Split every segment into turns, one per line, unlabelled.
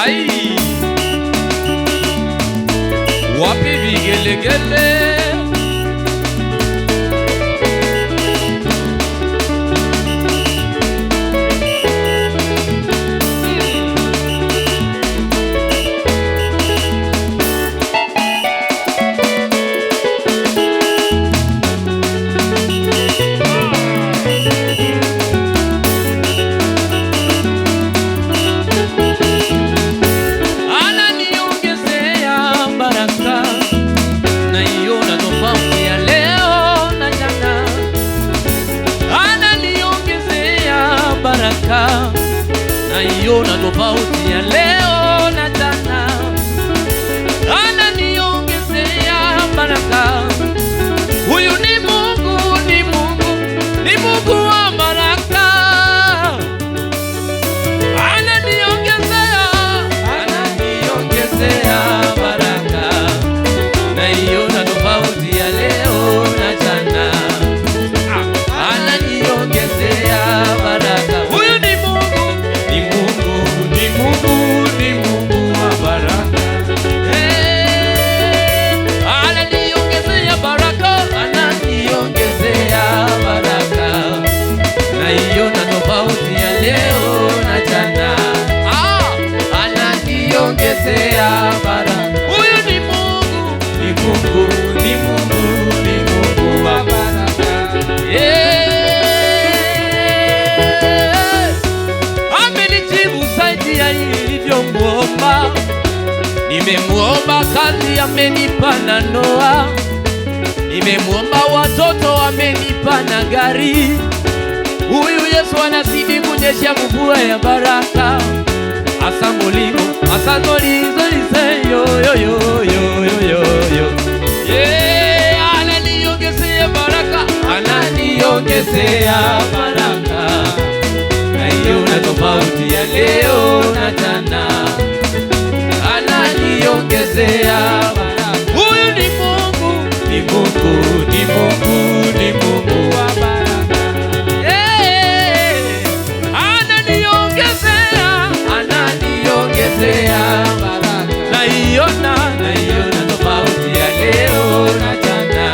Ai, wapi vigelegele? Naiona tofauti ya leo na jana, ananiongezea baraka. Huyu ni Mungu, ni Mungu, ni Mungu wa baraka. Ananiongezea baraka. Naiona tofauti ya leo na jana, ananiongezea baraka. Huyu ni Mungu, ni Mungu, ni Mungu, ni Mungu wa baraka. Ananiongezea baraka, ananiongezea baraka. Naiona tofauti ya leo na jana, ananiongezea baraka. Huyu ni Mungu, ni Mungu, ni Mungu, ni Mungu wa baraka. Amenijibu zaidi ya nilivyomuomba. Nimemuomba kazi, amenipa na ndoa. Nimemuomba watoto, amenipa na gari. Huyu Yesu anazidi kunyesha mvua ya baraka. Asamulimo, asantolizo liseyo yo yo yo yo yo. Ananiongezea baraka, ananiongezea baraka. Naiona tofauti ya leo na jana, ananiongezea baraka. Huyu ni Mungu, ni Mungu, ni Mungu, ni Mungu wa baraka. Ananiongezea baraka. Naiona tofauti ya leo na jana,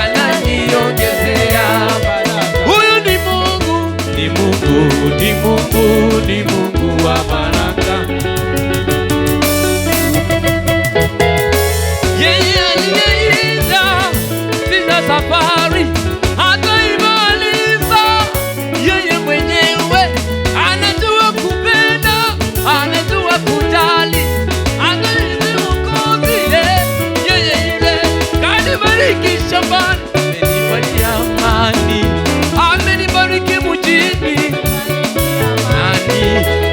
ananiongezea baraka. Huyu ni Mungu, ni Mungu, ni Mungu, ni Mungu wa baraka. Yeye aliyeita sina safari hataimaliza. Yeye mwenyewe anajua kupenda, anajua kujali, anajua Mwokozi. Yeye yule kanibariki shambani, amenipatia amani, amenibariki mjini,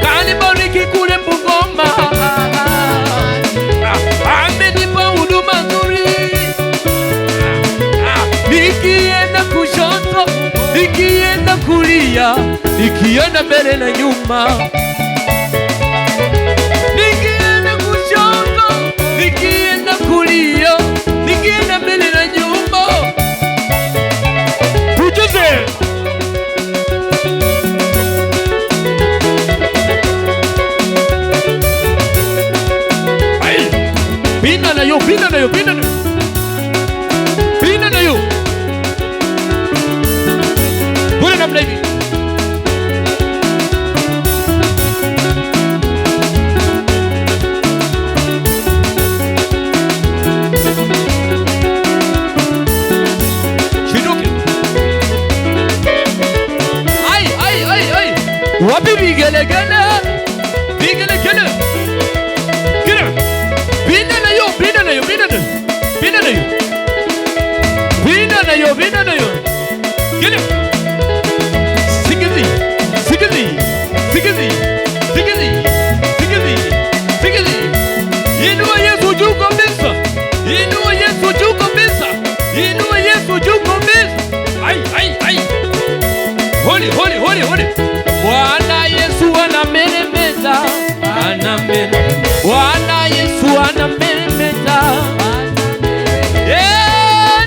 kanibariki kule Bungoma, amenipa huduma nzuri. Nikienda kushoto, nikienda kulia, nikienda mbele na nyuma, nikienda kushoto, nikienda kulia, nikienda mbele na nyuma. Tucheze pinda na yo, pinda na yo, pinda na yo, pinda na yo. Bora namna hivi. Shinuke. Ai. Wapi vigelegele? Vigelegele. Kira. Pinda na yo, pinda na yo, pinda na yo. Pinda na yo. Pinda na yo, pinda na yo. Kira. Sikizi. Inua Yesu juu kabisa. Inua Yesu juu kabisa. Inua Yesu juu kabisa. Ai. Holi. Bwana Yesu anameremeta. Bwana Yesu anameremeta.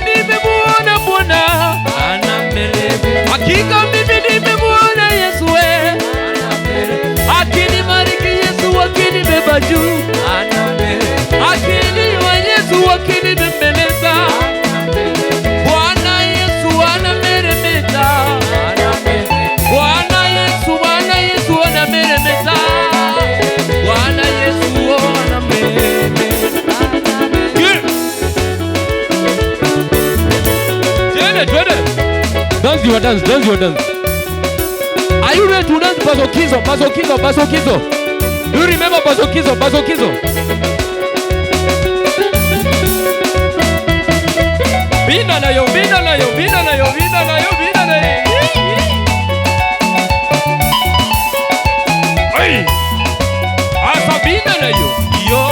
Nimemuona Bwana anameremeta. Hakika mimi nimemuona Yesu. Akinibariki Yesu your dance, dance your dance. Are you ready to dance Bazokizo, Bazokizo, Bazokizo? Do you remember Bazokizo, Bazokizo? Bina na yo, bina na yo, bina na yo, bina na yo, bina na yo. Ay, asa bina na yo, yo.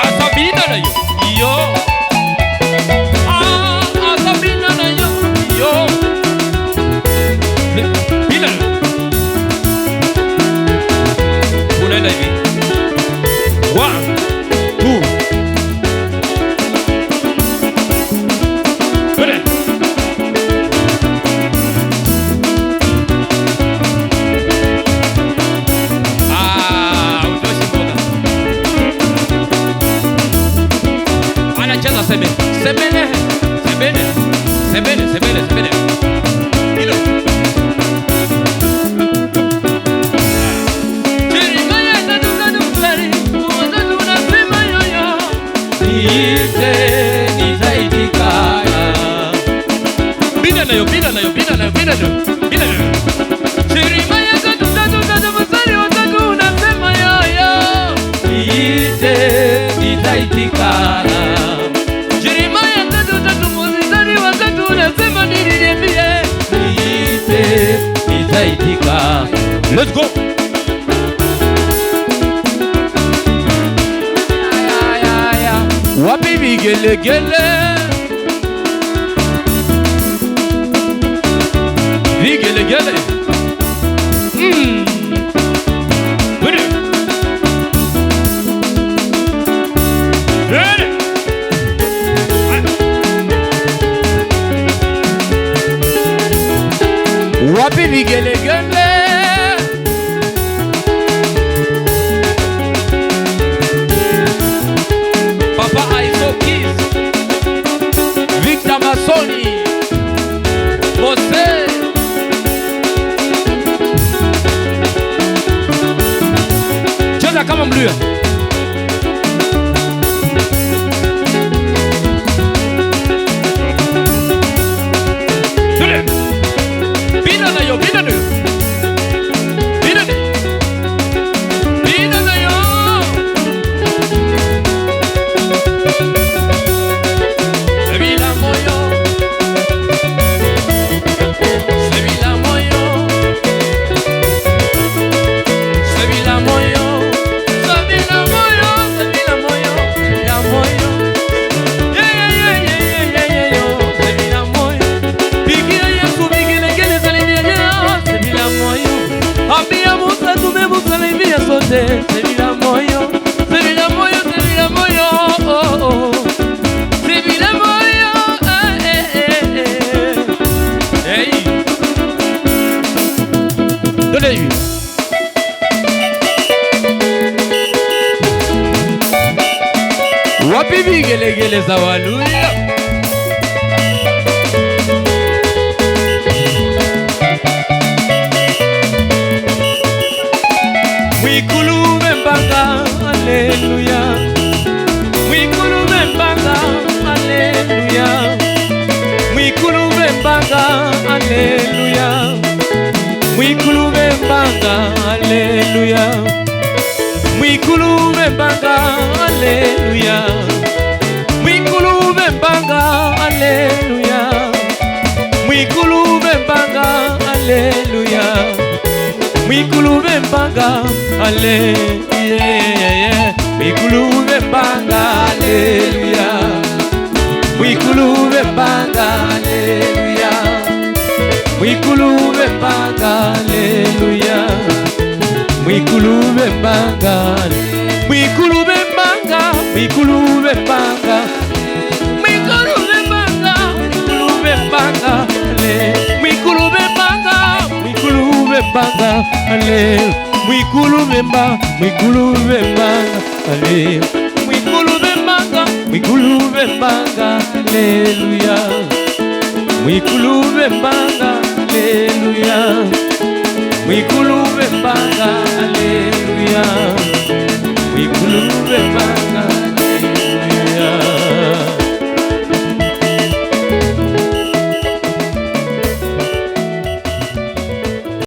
Asa bina na yo, yo. Asa bina na yo, yo. Bina. Unaenda hivi. 1, 2. Sebene, sebene, sebene, sebene, sebene, sebene. Hilo. Chirimaya tatu flari, uozo tunasema yoyo. Niite nitaitikaya. Bina nayo, bina nayo, bina nayo, bina nayo, bina nayo. Chirimaya tatu flari, uozo tunasema yoyo. Niite nitaitikaya. Let's go. Wapi vigelegele, vigelegele. Wapi vigelegele. Papa Aizokis, Victor Masoni, Jose. Cheza kama Mluya. Bina na yo, bina na yo. Bina na yo. Bina na yo. Sevilla moyo. Sevilla moyo. Sevilla moyo. Sevilla moyo. Sevilla moyo. Sevilla moyo. Yeah, yeah, yeah, yeah, yeah, yeah, yo. Sevilla moyo. Pigia Yesu vigelegele salimia yo. Sevilla moyo. Ambia Musa tumemsalimia sote. Sevilla moyo. Sevilla moyo, Sevilla moyo. Oh, oh. Sevilla moyo. Hey. Dole hivi. Wapi vigelegele za Waluya? Mwikulu mbanga, haleluya. Mwikulu mbanga, haleluya. Mwikulu mbanga, haleluya. Mwikulu mbanga, haleluya. Mwikulu mbanga, haleluya. Mwikulu mbanga, haleluya. Mwikulu mbanga, haleluya. Mwikulu mbanga, haleluya. Mwikulu mbanga, haleluya. Mwikulu mbanga, haleluya. Mwikulu mbanga, haleluya. Mwikulu mbanga, mwikulu mbanga, mwikulu mbanga, mwikulu mbanga, mwikulu mbanga, mwikulu mbanga, mwikulu mbanga, mwikulu mbanga, mwikulu mbanga, mwikulu mbanga, mwikulu mbanga, haleluya. Mwikulu mbanga, haleluya. Mwikulu mbanga, haleluya.